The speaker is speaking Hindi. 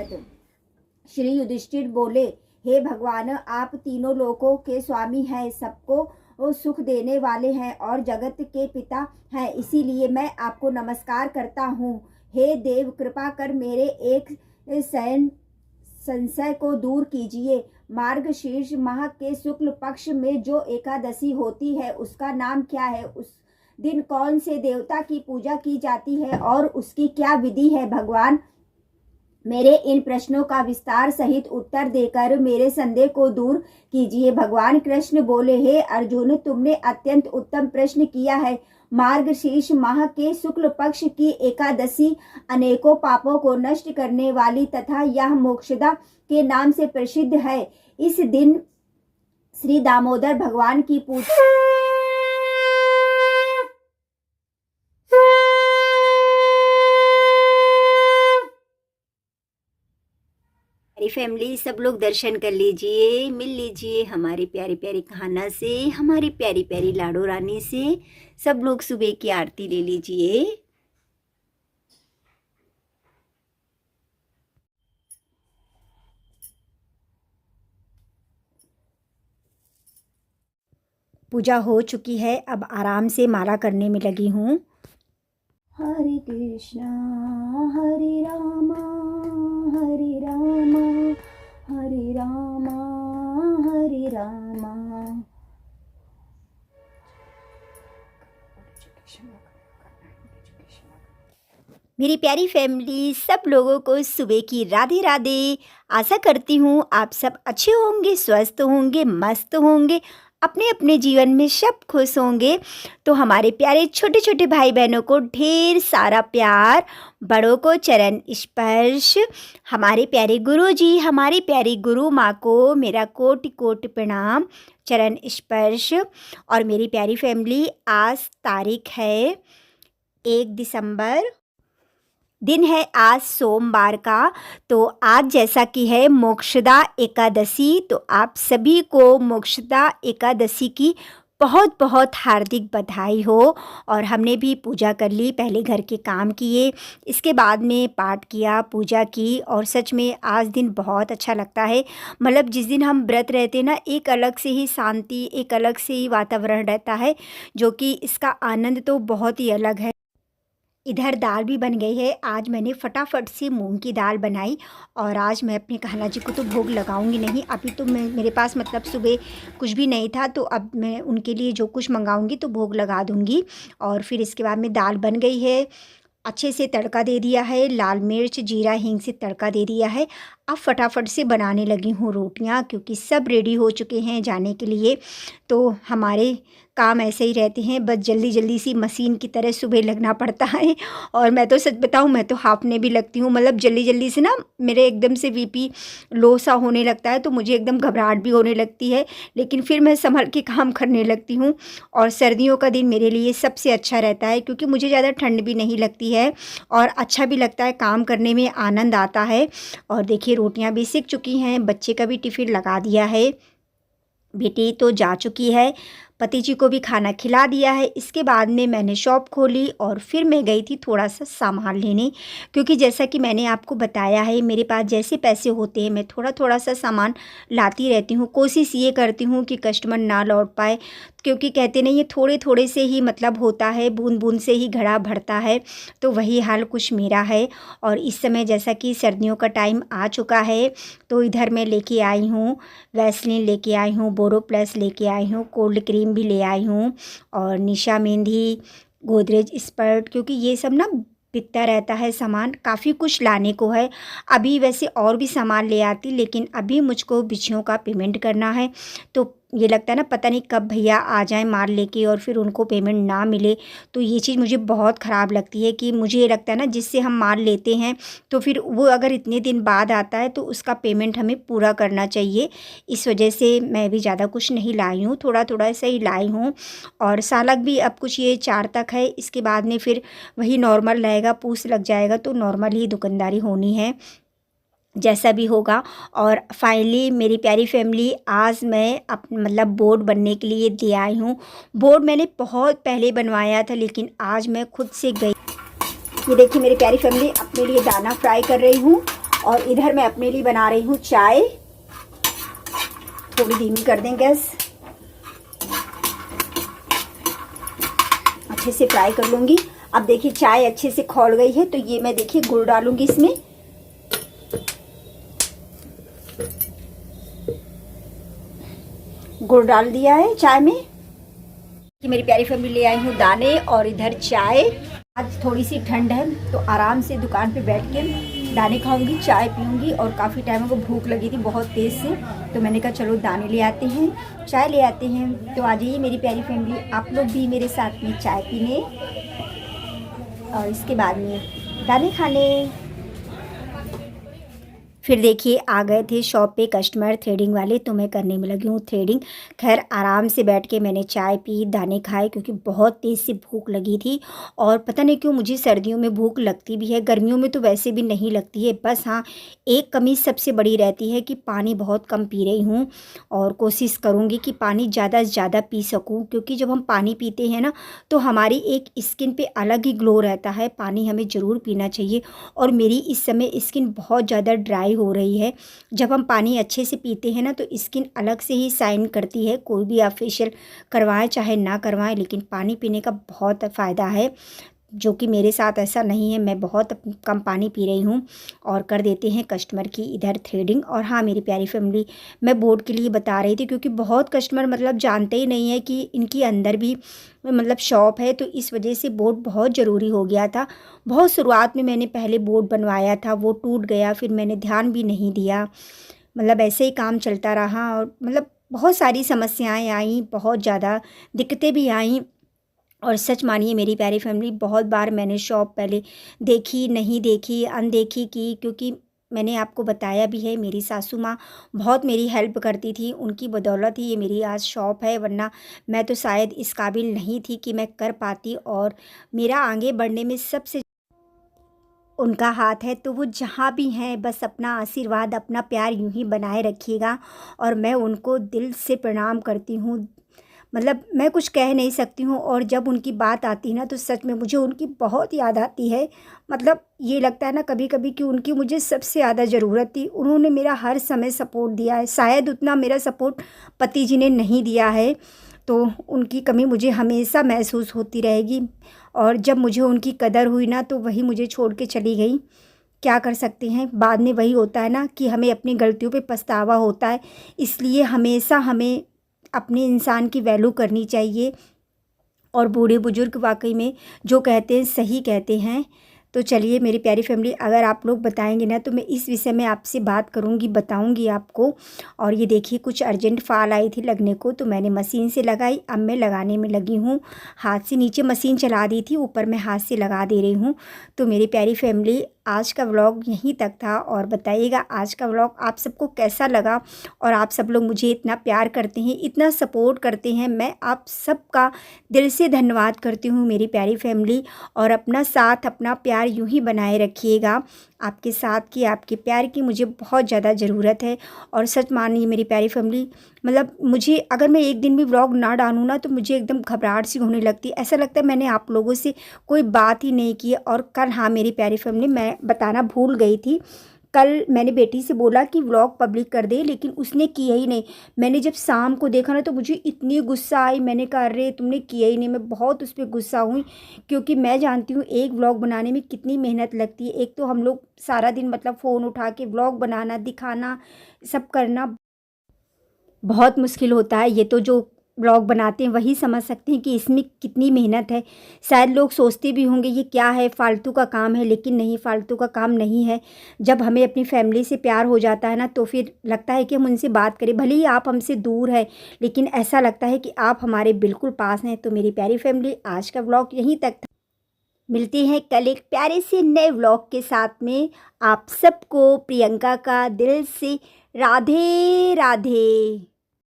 महाभारत। श्री युधिष्ठिर बोले, हे भगवान, आप तीनों लोकों के स्वामी हैं, सबको सुख देने वाले हैं और जगत के पिता हैं, इसीलिए मैं आपको नमस्कार करता हूँ। हे देव, कृपा कर मेरे एक संशय को दूर कीजिए। मार्गशीर्ष माह के शुक्ल पक्ष में जो एकादशी होती है उसका नाम क्या है? उस दिन कौन से देवता की पूजा की जाती है और उसकी क्या विधि है? भगवान, मेरे इन प्रश्नों का विस्तार सहित उत्तर देकर मेरे संदेह को दूर कीजिए। भगवान कृष्ण बोले, हे अर्जुन, तुमने अत्यंत उत्तम प्रश्न किया है। मार्गशीर्ष माह के शुक्ल पक्ष की एकादशी अनेकों पापों को नष्ट करने वाली तथा यह मोक्षदा के नाम से प्रसिद्ध है। इस दिन श्री दामोदर भगवान की पूजा फैमिली, सब लोग दर्शन कर लीजिए, मिल लीजिए हमारी प्यारी प्यारी कहाना से, हमारी प्यारी प्यारी लाडो रानी से। सब लोग सुबह की आरती ले लीजिए। पूजा हो चुकी है, अब आराम से माला करने में लगी हूँ। हरे कृष्णा हरे रामा हरे रामा हरे रामा हरे रामा। मेरी प्यारी फैमिली, सब लोगों को सुबह की राधे राधे। आशा करती हूँ आप सब अच्छे होंगे, स्वस्थ होंगे, मस्त होंगे, अपने अपने जीवन में सब खुश होंगे। तो हमारे प्यारे छोटे छोटे भाई बहनों को ढेर सारा प्यार, बड़ों को चरण स्पर्श, हमारे प्यारे गुरु जी, हमारी प्यारी गुरु माँ को मेरा कोटि कोटि प्रणाम, चरण स्पर्श। और मेरी प्यारी फैमिली, आज तारीख है 1 दिसंबर, दिन है आज सोमवार का। तो आज जैसा कि है मोक्षदा एकादशी, तो आप सभी को मोक्षदा एकादशी की बहुत बहुत हार्दिक बधाई हो। और हमने भी पूजा कर ली, पहले घर के काम किए, इसके बाद में पाठ किया, पूजा की। और सच में आज दिन बहुत अच्छा लगता है। मतलब जिस दिन हम व्रत रहते हैं ना, एक अलग से ही शांति, एक अलग से ही वातावरण रहता है, जो कि इसका आनंद तो बहुत ही अलग है। इधर दाल भी बन गई है। आज मैंने फटाफट से मूंग की दाल बनाई और आज मैं अपने कहना जी को तो भोग लगाऊंगी नहीं। अभी तो मेरे पास मतलब सुबह कुछ भी नहीं था, तो अब मैं उनके लिए जो कुछ मंगाऊंगी तो भोग लगा दूंगी। और फिर इसके बाद में दाल बन गई है, अच्छे से तड़का दे दिया है, लाल मिर्च जीरा हींग से तड़का दे दिया है। अब फटाफट से बनाने लगी हूँ रोटियाँ, क्योंकि सब रेडी हो चुके हैं जाने के लिए। तो हमारे काम ऐसे ही रहते हैं, बस जल्दी जल्दी सी मशीन की तरह सुबह लगना पड़ता है। और मैं तो सच बताऊँ, मैं तो हाँफने भी लगती हूँ। मतलब जल्दी जल्दी से ना मेरे एकदम से बीपी लो सा होने लगता है, तो मुझे एकदम घबराहट भी होने लगती है, लेकिन फिर मैं संभल के काम करने लगती हूँ। और सर्दियों का दिन मेरे लिए सबसे अच्छा रहता है, क्योंकि मुझे ज़्यादा ठंड भी नहीं लगती है और अच्छा भी लगता है, काम करने में आनंद आता है। और देखिए रोटियां भी सिक चुकी हैं, बच्चे का भी टिफ़िन लगा दिया है, बेटी तो जा चुकी है, पति जी को भी खाना खिला दिया है। इसके बाद में मैंने शॉप खोली और फिर मैं गई थी थोड़ा सा सामान लेने, क्योंकि जैसा कि मैंने आपको बताया है, मेरे पास जैसे पैसे होते हैं मैं थोड़ा थोड़ा सा सामान लाती रहती हूँ। कोशिश ये करती हूँ कि कस्टमर ना लौट पाए, क्योंकि कहते नहीं ये थोड़े थोड़े से ही मतलब होता है, बूंद बूंद से ही घड़ा भरता है। तो वही हाल कुछ मेरा है। और इस समय जैसा कि सर्दियों का टाइम आ चुका है, तो इधर मैं लेके आई हूँ वैसलीन, लेके आई हूँ बोरोप्लस, लेके आई हूँ कोल्ड क्रीम भी ले आई हूँ, और निशा मेहंदी, गोदरेज स्पर्ट, क्योंकि ये सब ना बिकता रहता है सामान, काफ़ी कुछ लाने को है। अभी वैसे और भी सामान ले आती, लेकिन अभी मुझको बिछियों का पेमेंट करना है। तो ये लगता है ना, पता नहीं कब भैया आ जाएं माल लेके और फिर उनको पेमेंट ना मिले। तो ये चीज़ मुझे बहुत ख़राब लगती है, कि मुझे ये लगता है ना, जिससे हम माल लेते हैं तो फिर वो अगर इतने दिन बाद आता है तो उसका पेमेंट हमें पूरा करना चाहिए। इस वजह से मैं भी ज़्यादा कुछ नहीं लाई हूँ, थोड़ा थोड़ा सा ही लाई हूँ। और सालक भी अब कुछ ये 4 तक है, इसके बाद में फिर वही नॉर्मल रहेगा, पूस लग जाएगा, तो नॉर्मल ही दुकानदारी होनी है, जैसा भी होगा। और फाइनली मेरी प्यारी फैमिली, आज मैं मतलब बोर्ड बनने के लिए दे आई हूँ। बोर्ड मैंने बहुत पहले बनवाया था, लेकिन आज मैं खुद से गई। ये देखिए मेरी प्यारी फैमिली, अपने लिए दाना फ्राई कर रही हूँ। और इधर मैं अपने लिए बना रही हूँ चाय। थोड़ी धीमी कर दें गैस, अच्छे से फ्राई कर लूँगी। अब देखिए चाय अच्छे से खौल गई है, तो ये मैं देखिए गुड़ डालूंगी इसमें। गुड़ डाल दिया है चाय में। कि मेरी प्यारी फैमिली ले आई हूँ दाने और इधर चाय। आज थोड़ी सी ठंड है तो आराम से दुकान पे बैठ के दाने खाऊंगी, चाय पीऊंगी। और काफ़ी टाइम को भूख लगी थी बहुत तेज़ से, तो मैंने कहा चलो दाने ले आते हैं, चाय ले आते हैं। तो आ जाइए मेरी प्यारी फैमिली, आप लोग भी मेरे साथ में चाय पीने और इसके बाद में दाने खाने। फिर देखिए आ गए थे शॉप पे कस्टमर थ्रेडिंग वाले, तो मैं करने में लगी हूँ थ्रेडिंग। खैर आराम से बैठ के मैंने चाय पी, दाने खाए, क्योंकि बहुत तेज़ से भूख लगी थी। और पता नहीं क्यों मुझे सर्दियों में भूख लगती भी है, गर्मियों में तो वैसे भी नहीं लगती है। बस हाँ, एक कमी सबसे बड़ी रहती है कि पानी बहुत कम पी रही हूँ, और कोशिश करूँगी कि पानी ज़्यादा से ज़्यादा पी सकूँ। क्योंकि जब हम पानी पीते हैं ना, तो हमारी एक स्किन पे अलग ही ग्लो रहता है। पानी हमें ज़रूर पीना चाहिए। और मेरी इस समय स्किन बहुत ज़्यादा ड्राई हो रही है। जब हम पानी अच्छे से पीते हैं ना, तो स्किन अलग से ही शाइन करती है। कोई भी आप फेशियल करवाएं चाहे ना करवाएं, लेकिन पानी पीने का बहुत फ़ायदा है, जो कि मेरे साथ ऐसा नहीं है। मैं बहुत कम पानी पी रही हूँ। और कर देते हैं कस्टमर की इधर थ्रेडिंग। और हाँ मेरी प्यारी फैमिली, मैं बोर्ड के लिए बता रही थी, क्योंकि बहुत कस्टमर मतलब जानते ही नहीं है कि इनकी अंदर भी मतलब शॉप है, तो इस वजह से बोर्ड बहुत ज़रूरी हो गया था। बहुत शुरुआत में मैंने पहले बोर्ड बनवाया था, वो टूट गया, फिर मैंने ध्यान भी नहीं दिया। मतलब ऐसे ही काम चलता रहा, और मतलब बहुत सारी समस्याएं आई, बहुत ज़्यादा दिक्कतें भी आईं। और सच मानिए मेरी प्यारी फैमिली, बहुत बार मैंने शॉप पहले देखी, नहीं देखी, अनदेखी की। क्योंकि मैंने आपको बताया भी है, मेरी सासू माँ बहुत मेरी हेल्प करती थी, उनकी बदौलत ही ये मेरी आज शॉप है। वरना मैं तो शायद इस काबिल नहीं थी कि मैं कर पाती। और मेरा आगे बढ़ने में सबसे उनका हाथ है। तो वो जहाँ भी हैं, बस अपना आशीर्वाद, अपना प्यार यूं ही बनाए रखिएगा। और मैं उनको दिल से प्रणाम करती हूँ। मतलब मैं कुछ कह नहीं सकती हूँ। और जब उनकी बात आती है ना, तो सच में मुझे उनकी बहुत याद आती है। मतलब ये लगता है ना कभी कभी कि उनकी मुझे सबसे ज़्यादा ज़रूरत थी। उन्होंने मेरा हर समय सपोर्ट दिया है, शायद उतना मेरा सपोर्ट पति जी ने नहीं दिया है। तो उनकी कमी मुझे हमेशा महसूस होती रहेगी। और जब मुझे उनकी कदर हुई ना, तो वही मुझे छोड़ के चली गई। क्या कर सकते हैं, बाद में वही होता है ना कि हमें अपनी गलतियों पे पछतावा होता है। इसलिए हमेशा हमें अपने इंसान की वैल्यू करनी चाहिए। और बूढ़े बुजुर्ग वाकई में जो कहते हैं सही कहते हैं। तो चलिए मेरी प्यारी फैमिली, अगर आप लोग बताएंगे ना, तो मैं इस विषय में आपसे बात करूंगी, बताऊंगी आपको। और ये देखिए कुछ अर्जेंट फाल आई थी लगने को, तो मैंने मशीन से लगाई। अब मैं लगाने में लगी हूँ। हाथ से नीचे मशीन चला दी थी, ऊपर मैं हाथ से लगा दे रही हूँ। तो मेरी प्यारी फैमिली, आज का व्लॉग यहीं तक था। और बताइएगा आज का व्लॉग आप सबको कैसा लगा। और आप सब लोग मुझे इतना प्यार करते हैं, इतना सपोर्ट करते हैं, मैं आप सबका दिल से धन्यवाद करती हूँ मेरी प्यारी फैमिली। और अपना साथ, अपना प्यार यूं ही बनाए रखिएगा। आपके साथ की, आपके प्यार की मुझे बहुत ज़्यादा ज़रूरत है। और सच मानिए मेरी प्यारी फैमिली, मतलब मुझे अगर मैं एक दिन भी व्लॉग ना डालूँ ना, तो मुझे एकदम घबराहट सी होने लगती है। ऐसा लगता है मैंने आप लोगों से कोई बात ही नहीं की। और कल, हाँ मेरी प्यारी फैमिली, मैं बताना भूल गई थी। कल मैंने बेटी से बोला कि व्लॉग पब्लिक कर दे, लेकिन उसने किया ही नहीं। मैंने जब शाम को देखा ना, तो मुझे इतनी गुस्सा आई। मैंने कहा अरे तुमने किया ही नहीं। मैं बहुत उस पर गुस्सा हुई, क्योंकि मैं जानती हूँ एक व्लॉग बनाने में कितनी मेहनत लगती है। एक तो हम लोग सारा दिन मतलब फ़ोन उठा के व्लॉग बनाना, दिखाना, सब करना बहुत मुश्किल होता है। ये तो जो ब्लॉग बनाते हैं वही समझ सकते हैं कि इसमें कितनी मेहनत है। शायद लोग सोचते भी होंगे ये क्या है, फालतू का काम है, लेकिन नहीं, फालतू का काम नहीं है। जब हमें अपनी फैमिली से प्यार हो जाता है ना, तो फिर लगता है कि हम उनसे बात करें। भले ही आप हमसे दूर हैं, लेकिन ऐसा लगता है कि आप हमारे बिल्कुल पास हैं। तो मेरी प्यारी फैमिली, आज का व्लॉग यहीं तक था। मिलते हैं कल एक प्यारे से नए व्लॉग के साथ में। आप सबको प्रियंका का दिल से राधे राधे।